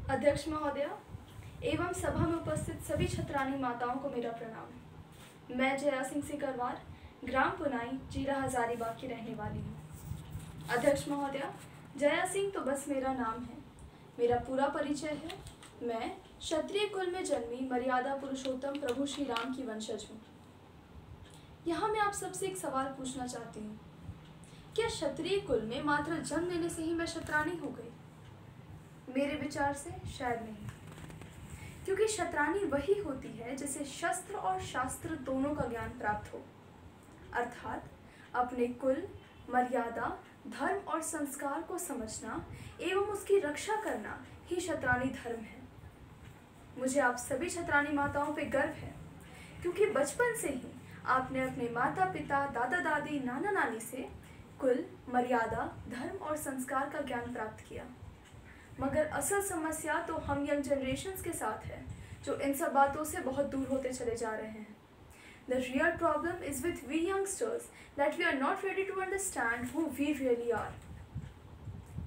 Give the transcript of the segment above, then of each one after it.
अध्यक्ष महोदय एवं सभा में उपस्थित सभी छत्रानी माताओं को मेरा प्रणाम। मैं जया सिंह सिकरवार, ग्राम पुनाई, जिला हजारीबाग की रहने वाली हूँ। अध्यक्ष महोदय, जया सिंह तो बस मेरा नाम है। मेरा पूरा परिचय है। मैं क्षत्रिय कुल में जन्मी मर्यादा पुरुषोत्तम प्रभु श्री राम की वंशज हूँ। यहाँ मैं आप सबसे एक सवाल पूछना चाहती हूँ, क्या क्षत्रिय कुल में मात्र जन्म लेने से ही मैं क्षत्रानी हो गई? मेरे विचार से शायद नहीं, क्योंकि क्षत्रानी वही होती है जिसे शस्त्र और शास्त्र दोनों का ज्ञान प्राप्त हो, अर्थात अपने कुल, मर्यादा, धर्म और संस्कार को समझना एवं उसकी रक्षा करना ही क्षत्रानी धर्म है। मुझे आप सभी छत्रानी माताओं पे गर्व है, क्योंकि बचपन से ही आपने अपने माता पिता, दादा दादी, नाना नानी से कुल, मर्यादा, धर्म और संस्कार का ज्ञान प्राप्त किया। मगर असल समस्या तो हम यंग जनरेशन्स के साथ है, जो इन सब बातों से बहुत दूर होते चले जा रहे हैं। The real problem is with we youngsters that we are not ready to understand who we really are.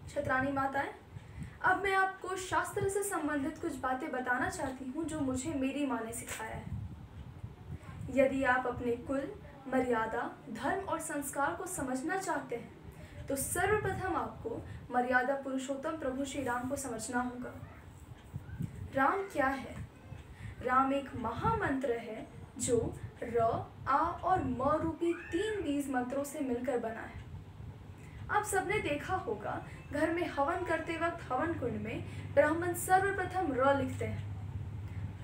Chhatrani माताएं, अब मैं आपको शास्त्र से संबंधित कुछ बातें बताना चाहती हूँ जो मुझे मेरी माँ ने सिखाया है। यदि आप अपने कुल, मर्यादा, धर्म और संस्कार को समझना चाहते हैं तो सर्वप्रथम आपको मर्यादा पुरुषोत्तम प्रभु श्री राम को समझना होगा। राम क्या है? राम एक महामंत्र है जो र, आ और म रूपी 3 बीज मंत्रों से मिलकर बना है। आप सबने देखा होगा, घर में हवन करते वक्त हवन कुंड में ब्राह्मण सर्वप्रथम र लिखते हैं।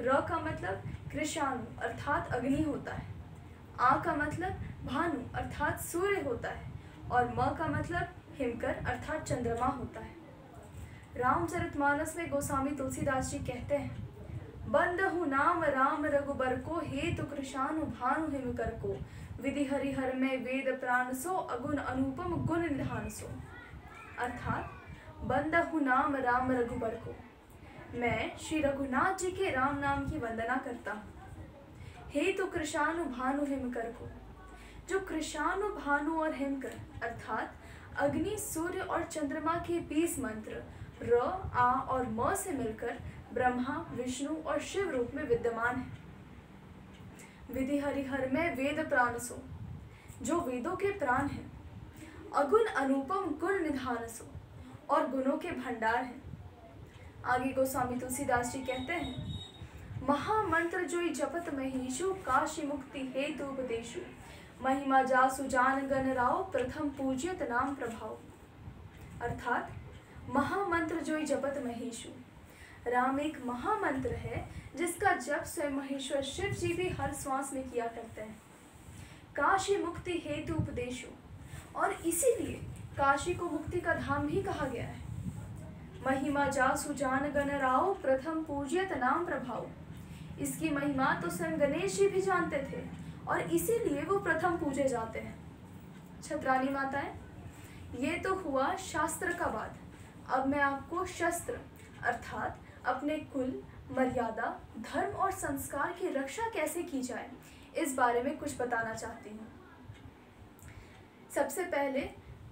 र का मतलब कृषाणु अर्थात अग्नि होता है। आ का मतलब भानु अर्थात सूर्य होता है और म का मतलब हिमकर अर्थात चंद्रमा होता है। रामचरितमानस में गोस्वामी तुलसीदास जी कहते हैं, बंदहु नाम राम रघुबर को हेतु कृषाणु भानु हिमकर को विधि हरिहर में वेद प्राण सो अगुण अनुपम गुण निधान सो। अर्थात बंदहु नाम राम रघुबर को, मैं श्री रघुनाथ जी के राम नाम की वंदना करता हूँ। हेतु कृषाणु भानु हिमकर को, जो कृषाणु, भानु और हिमकर अर्थात अग्नि, सूर्य और चंद्रमा के 20 मंत्र र, आ और म से मिलकर ब्रह्मा, विष्णु और शिव रूप में विद्यमान है। विधि हरिहर में वेद प्राण सो, जो वेदों के प्राण हैं। अगुण अनुपम गुण निधान सो, और गुणों के भंडार हैं। आगे गोस्वामी तुलसीदास जी कहते हैं, महामंत्र जोई जपत महीशु काशी मुक्ति हेतु उपदेशु महिमा जासु जान गण राव प्रथम पूज्यत नाम प्रभाव। अर्थात महामंत्र जोई जपत महेशु, राम एक महामंत्र है जिसका जप स्वयं महेश्वर शिव जी भी हर श्वास में किया करते हैं। काशी मुक्ति हेतु उपदेशु, और इसीलिए काशी को मुक्ति का धाम भी कहा गया है। महिमा जासु जान गण राव प्रथम पूज्यत नाम प्रभाव, इसकी महिमा तो स्वयं गणेश जी भी जानते थे और इसीलिए वो प्रथम पूजे जाते हैं। छत्रानी माताएं, ये तो हुआ शास्त्र का बात। अब मैं आपको शस्त्र अर्थात अपने कुल, मर्यादा, धर्म और संस्कार की रक्षा कैसे की जाए इस बारे में कुछ बताना चाहती हूँ। सबसे पहले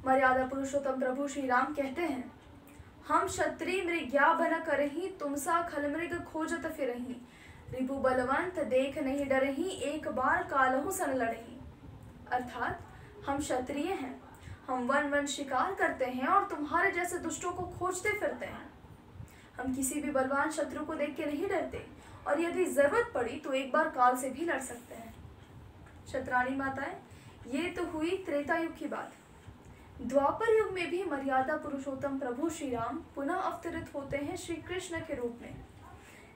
मर्यादा पुरुषोत्तम प्रभु श्री राम कहते हैं, हम क्षत्रिय मृग्या बन करही तुमसा खल मृग खोजत फिरही रिपु बलवंत देख नहीं डरही एक बार कालहु सन लड़ही। अर्थात हम क्षत्रिय हैं, हम वन शिकार करते हैं और तुम्हारे जैसे दुष्टों को खोजते फिरते हैं। हम किसी भी बलवान शत्रु को देख के नहीं डरते और यदि जरूरत पड़ी तो एक बार काल से भी लड़ सकते हैं। छत्रानी माताएं, ये तो हुई त्रेता युग की बात। द्वापर युग में भी मर्यादा पुरुषोत्तम प्रभु श्री राम पुनः अवतरित होते हैं श्री कृष्ण के रूप में,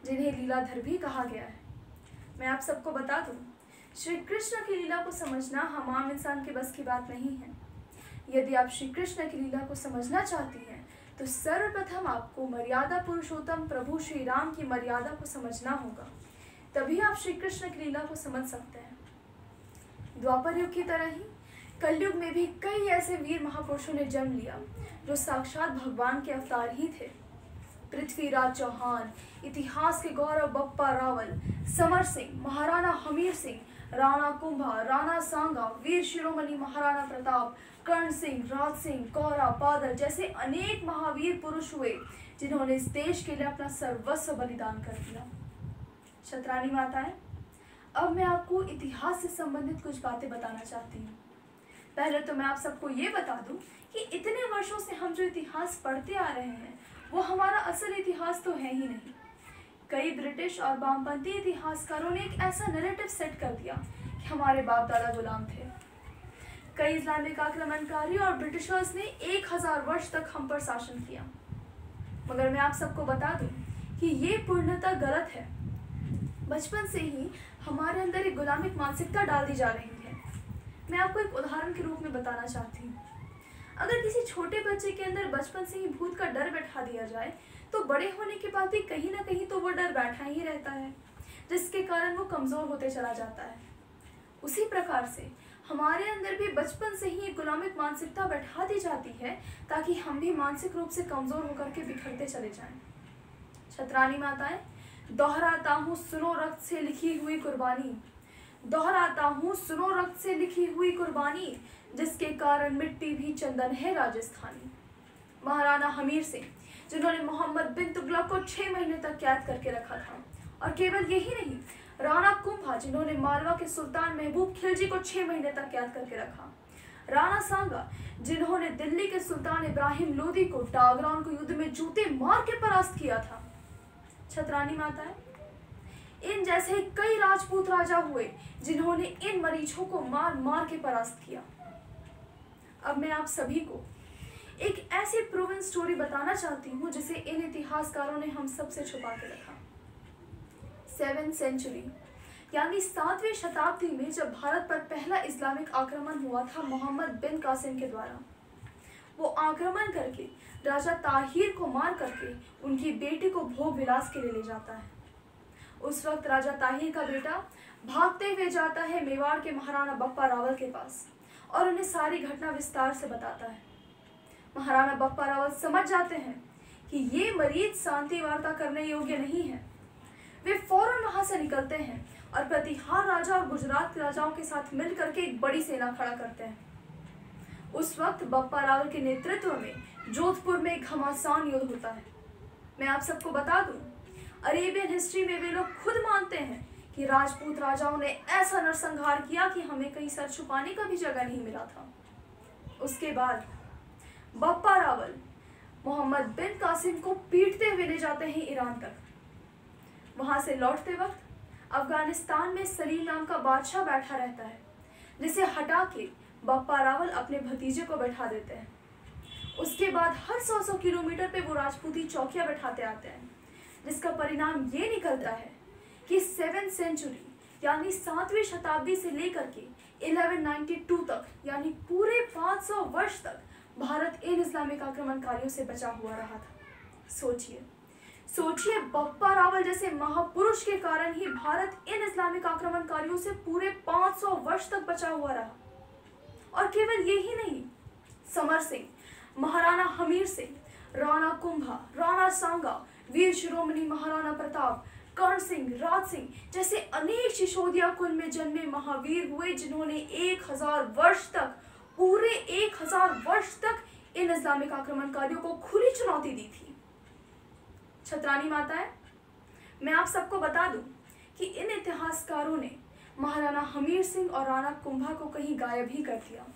जिन्हें लीलाधर भी कहा गया है। मैं आप सबको बता दूं, श्री कृष्ण की लीला को समझना हम आम इंसान के बस की बात नहीं है। यदि आप श्री कृष्ण की लीला को समझना चाहती हैं तो सर्वप्रथम आपको मर्यादा पुरुषोत्तम प्रभु श्री राम की मर्यादा को समझना होगा, तभी आप श्री कृष्ण की लीला को समझ सकते हैं। द्वापर युग की तरह ही कलयुग में भी कई ऐसे वीर महापुरुषों ने जन्म लिया जो साक्षात भगवान के अवतार ही थे। पृथ्वीराज चौहान, इतिहास के गौरव बप्पा रावल, समर सिंह, महाराणा हमीर सिंह, राणा कुंभा, राणा सांगा, वीर शिरोमणि महाराणा प्रताप, कर्ण सिंह, राज सिंह, कौरा, बादल जैसे अनेक महावीर पुरुष हुए जिन्होंने इस देश के लिए अपना सर्वस्व बलिदान कर दिया। छत्रानी माताएं, अब मैं आपको इतिहास से संबंधित कुछ बातें बताना चाहती हूँ। पहले तो मैं आप सबको ये बता दूं कि इतने वर्षों से हम जो इतिहास पढ़ते आ रहे हैं वो हमारा असल इतिहास तो है ही नहीं। कई ब्रिटिश और वामपंथी इतिहासकारों ने एक ऐसा नैरेटिव सेट कर दिया कि हमारे बाप दादा गुलाम थे। कई इस्लामिक आक्रमणकारी और ब्रिटिशर्स ने 1000 वर्ष तक हम पर शासन किया। मगर मैं आप सबको बता दूं कि ये पूर्णतः गलत है। बचपन से ही हमारे अंदर एक गुलामिक मानसिकता डाल दी जा रही है। मैं आपको एक उदाहरण के रूप में बताना चाहती हूँ। अगर किसी छोटे बच्चे के अंदर बचपन से ही भूत का डर बैठा दिया जाए तो बड़े होने के बाद भी कहीं ना कहीं तो वो डर बैठा ही रहता है, जिसके कारण वो कमज़ोर होते चला जाता है। उसी प्रकार से हमारे अंदर भी बचपन से ही एक गुलामिक मानसिकता बैठा दी जाती है ताकि हम भी मानसिक रूप से कमज़ोर होकर के बिखरते चले जाएं। छत्रानी माताएं, दोहराता हूँ सुनो रक्त से लिखी हुई कुर्बानी, दोहराता हूँ सुनो रक्त से लिखी हुई कुर्बानी, जिसके कारण मिट्टी भी चंदन है राजस्थानी। महाराणा हमीर सिंह, जिन्होंने मोहम्मद बिन तुगलक को 6 महीने तक कैद करके रखा था, और केवल यही नहीं, राणा कुंभा, जिन्होंने मालवा के सुल्तान महबूब खिलजी को 6 महीने तक कैद करके रखा, राणा सांगा, जिन्होंने दिल्ली के सुल्तान इब्राहिम लोदी को डागरान को युद्ध में जूते मार के परास्त किया था। छत्रानी माताएं, इन जैसे कई राजपूत राजा हुए जिन्होंने इन मरीजों को मार मार के परास्त किया। अब मैं आप सभी को एक ऐसी प्रूवन स्टोरी बताना चाहती हूँ जिसे इन इतिहासकारों ने हम सबसे छुपा के रखा। 7th सेंचुरी यानी 7वीं शताब्दी में जब भारत पर पहला इस्लामिक आक्रमण हुआ था मोहम्मद बिन कासिम के द्वारा, वो आक्रमण करके राजा ताहिर को मार करके उनकी बेटी को भोग विलास के लिए ले जाता है। उस वक्त राजा ताहिर का बेटा भागते हुए जाता है मेवाड़ के महाराणा बप्पा रावल के पास और उन्हें सारी घटना विस्तार से बताता है। महाराणा बप्पा रावल समझ जाते हैं कि ये मरीज शांति वार्ता करने योग्य नहीं है। वे फौरन वहां से निकलते हैं और प्रतिहार राजा और गुजरात के राजाओं के साथ मिलकर के एक बड़ी सेना खड़ा करते हैं। उस वक्त बप्पा रावल के नेतृत्व में जोधपुर में एक घमासान युद्ध होता है। मैं आप सबको बता दूं, अरेबियन हिस्ट्री में वे लोग खुद मानते हैं कि राजपूत राजाओं ने ऐसा नरसंहार किया कि हमें कहीं सर छुपाने का भी जगह नहीं मिला था। उसके बाद बप्पा रावल मोहम्मद बिन कासिम को पीटते हुए ले जाते हैं ईरान तक। वहां से लौटते वक्त अफगानिस्तान में सलीम नाम का बादशाह बैठा रहता है, जिसे हटा के बप्पा रावल अपने भतीजे को बैठा देते हैं। उसके बाद हर 100 किलोमीटर पे वो राजपूती चौकियां बैठाते आते हैं, जिसका परिणाम ये निकलता है कि 7th सेंचुरी यानी 7वीं शताब्दी से लेकर के 1192 तक यानी पूरे 500 वर्ष तक भारत इन इस्लामिक आक्रमणकारियों से बचा हुआ रहा था। सोचिए बप्पा रावल जैसे महापुरुष के कारण ही भारत इन इस्लामिक आक्रमणकारियों से पूरे 500 वर्ष तक बचा हुआ रहा। और केवल यही नहीं, समर सिंह, महाराणा हमीर सिंह, राणा कुंभा, राणा सांगा, वीर शिरोमणि महाराणा प्रताप, कर्ण सिंह, राज सिंह जैसे अनेक शिशोदिया कुल में जन्मे महावीर हुए जिन्होंने 1000 वर्ष तक, पूरे 1000 वर्ष तक इन इस्लामिक आक्रमणकारियों को खुली चुनौती दी थी। छत्रानी माताएं, मैं आप सबको बता दूं कि इन इतिहासकारों ने महाराणा हमीर सिंह और राणा कुंभा को कहीं गायब ही कर दिया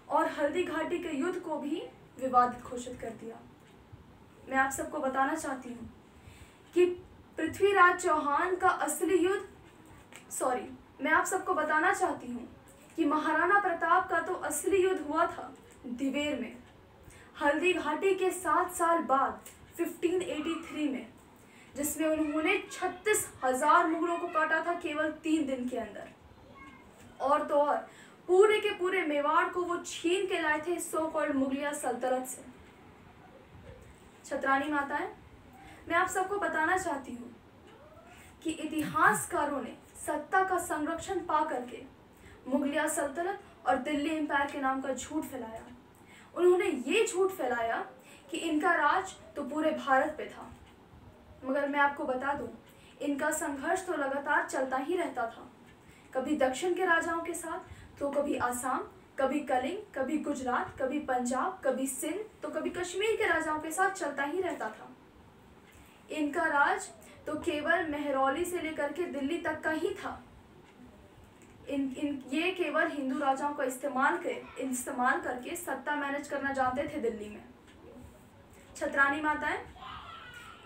और हल्दी घाटी के युद्ध को भी विवादित घोषित कर दिया। मैं आप सबको बताना चाहती हूँ कि पृथ्वीराज चौहान का असली युद्ध, मैं आप सबको बताना चाहती हूँ कि महाराणा प्रताप का तो असली युद्ध हुआ था दिवेर में, हल्दी घाटी के 7 साल बाद 1583 में, जिसमें उन्होंने 36,000 मुगलों को काटा था केवल 3 दिन के अंदर। और तो और पूरे के पूरे मेवाड़ को वो छीन के लाए थे सो कॉल्ड मुगलिया सल्तनत से। छत्रानी माताएं, मैं आप सबको बताना चाहती हूँ कि इतिहासकारों ने सत्ता का संरक्षण पा करके मुगलिया सल्तनत और दिल्ली एम्पायर के नाम का झूठ फैलाया। उन्होंने ये झूठ फैलाया कि इनका राज तो पूरे भारत पे था, मगर मैं आपको बता दूं, इनका संघर्ष तो लगातार चलता ही रहता था। कभी दक्षिण के राजाओं के साथ, तो कभी आसाम, कभी कलिंग, कभी गुजरात, कभी पंजाब, कभी सिंध, तो कभी कश्मीर के राजाओं के साथ चलता ही रहता था। इनका राज तो केवल मेहरौली से लेकर के दिल्ली तक का ही था। ये केवल हिंदू राजाओं का इस्तेमाल करके सत्ता मैनेज करना जानते थे दिल्ली में। छत्रानी माताएं,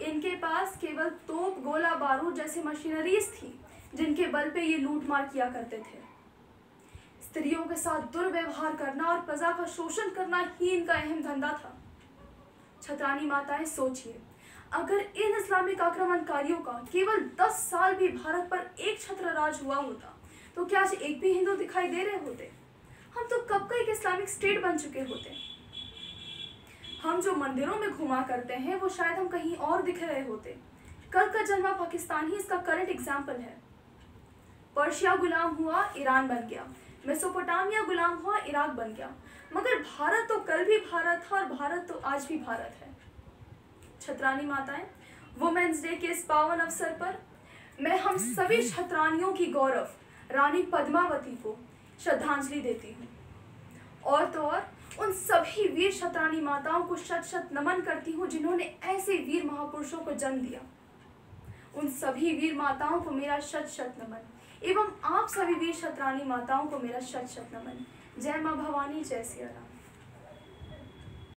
इनके पास केवल तोप, गोला बारूद जैसी मशीनरीज थी जिनके बल पे ये लूटमार किया करते थे। स्त्रियों के साथ दुर्व्यवहार करना और प्रजा का शोषण करना ही इनका अहम धंधा था। छत्रानी माताएं सोचिए, अगर इन इस्लामिक आक्रमणकारियों का केवल 10 साल भी भारत पर एक छत्र राज हुआ होता, तो क्या आज एक भी हिंदू दिखाई दे रहे होते? हम तो कब का एक इस्लामिक स्टेट बन चुके होते। हम जो मंदिरों में घुमा करते हैं वो शायद हम कहीं और दिख रहे होते। कल का जन्मा पाकिस्तान ही इसका करंट एग्जाम्पल है। पर्शिया गुलाम हुआ, ईरान बन गया। मेसोपोटामिया गुलाम हुआ, इराक बन गया। मगर भारत तो कल भी भारत था और भारत तो आज भी भारत है। छत्रानी माताएं, वुमेन्स डे के इस पावन अवसर पर मैं हम सभी छत्रानियों की गौरव रानी पद्मावती को श्रद्धांजलि देती हूँ। और तो और उन सभी वीर छत्रानी माताओं को शत शत नमन करती हूँ जिन्होंने ऐसे वीर महापुरुषों को जन्म दिया। उन सभी वीर माताओं को मेरा शत शत नमन, एवं आप सभी वीर छत्रानी माताओं को मेरा शत शत नमन। जय माँ भवानी, जय सिया राम।